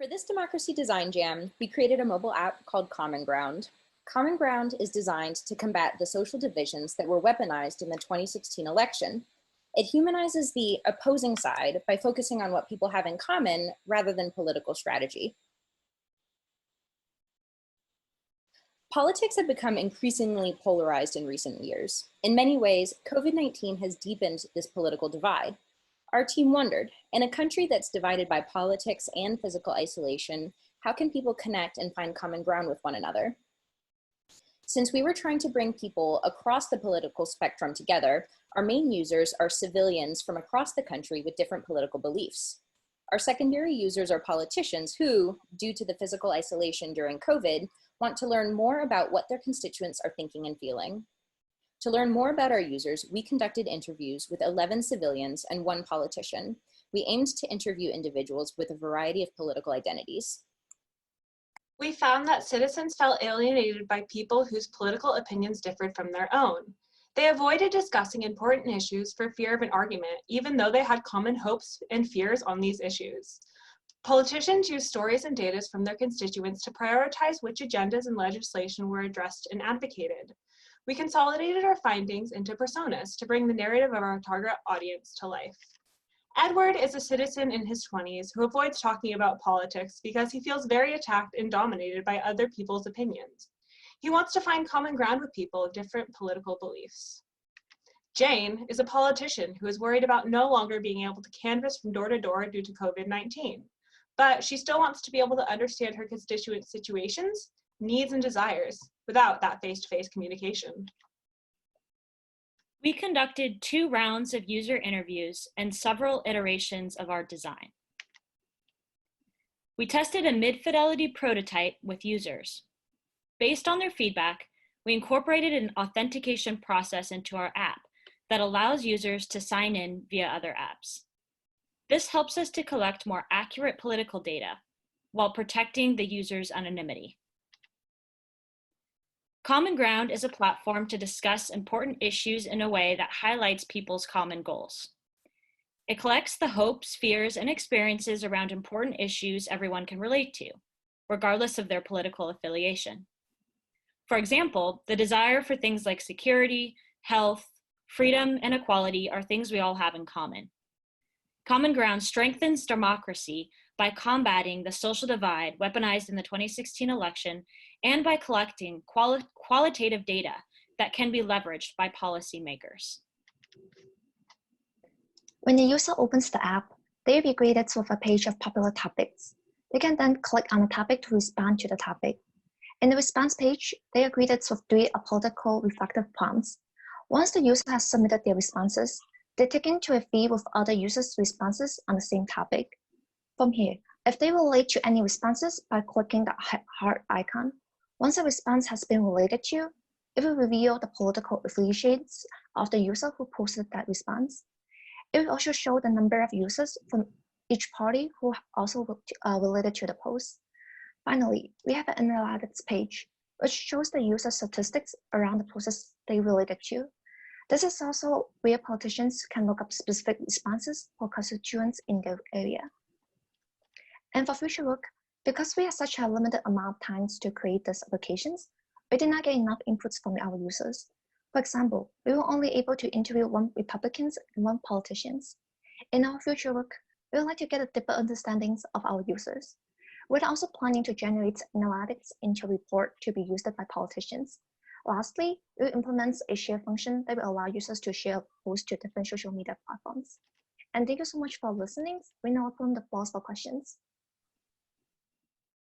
For this Democracy Design Jam, we created a mobile app called Common Ground. Common Ground is designed to combat the social divisions that were weaponized in the 2016 election. It humanizes the opposing side by focusing on what people have in common rather than political strategy. Politics have become increasingly polarized in recent years. In many ways, COVID-19 has deepened this political divide. Our team wondered, in a country that's divided by politics and physical isolation, how can people connect and find common ground with one another? Since we were trying to bring people across the political spectrum together, our main users are civilians from across the country with different political beliefs. Our secondary users are politicians who, due to the physical isolation during COVID, want to learn more about what their constituents are thinking and feeling. To learn more about our users, we conducted interviews with 11 civilians and 1 politician. We aimed to interview individuals with a variety of political identities. We found that citizens felt alienated by people whose political opinions differed from their own. They avoided discussing important issues for fear of an argument, even though they had common hopes and fears on these issues. Politicians used stories and data from their constituents to prioritize which agendas and legislation were addressed and advocated. We consolidated our findings into personas to bring the narrative of our target audience to life. Edward is a citizen in his 20s who avoids talking about politics because he feels very attacked and dominated by other people's opinions. He wants to find common ground with people of different political beliefs. Jane is a politician who is worried about no longer being able to canvass from door to door due to COVID-19, but she still wants to be able to understand her constituents' situations, needs, and desires without that face-to-face communication. We conducted 2 rounds of user interviews and several iterations of our design. We tested a mid-fidelity prototype with users. Based on their feedback, we incorporated an authentication process into our app that allows users to sign in via other apps. This helps us to collect more accurate political data while protecting the user's anonymity. Common Ground is a platform to discuss important issues in a way that highlights people's common goals. It collects the hopes, fears, and experiences around important issues everyone can relate to, regardless of their political affiliation. For example, the desire for things like security, health, freedom, and equality are things we all have in common. Common Ground strengthens democracy by combating the social divide weaponized in the 2016 election and by collecting qualitative data that can be leveraged by policymakers. When the user opens the app, they will be greeted with a page of popular topics. They can then click on a topic to respond to the topic. In the response page, they are greeted with 3 political reflective prompts. Once the user has submitted their responses, they take into a feed with other users' responses on the same topic. From here, if they relate to any responses by clicking the heart icon, once a response has been related to, it will reveal the political affiliations of the user who posted that response. It will also show the number of users from each party who also related to the post. Finally, we have an analytics page, which shows the user statistics around the posts they related to. This is also where politicians can look up specific responses for constituents in their area. And for future work, because we have such a limited amount of time to create these applications, we did not get enough inputs from our users. For example, we were only able to interview 1 Republicans and 1 politicians. In our future work, we would like to get a deeper understanding of our users. We're also planning to generate analytics into a report to be used by politicians. Lastly, we will implement a share function that will allow users to share posts to different social media platforms. And thank you so much for listening. We now open the floor for questions.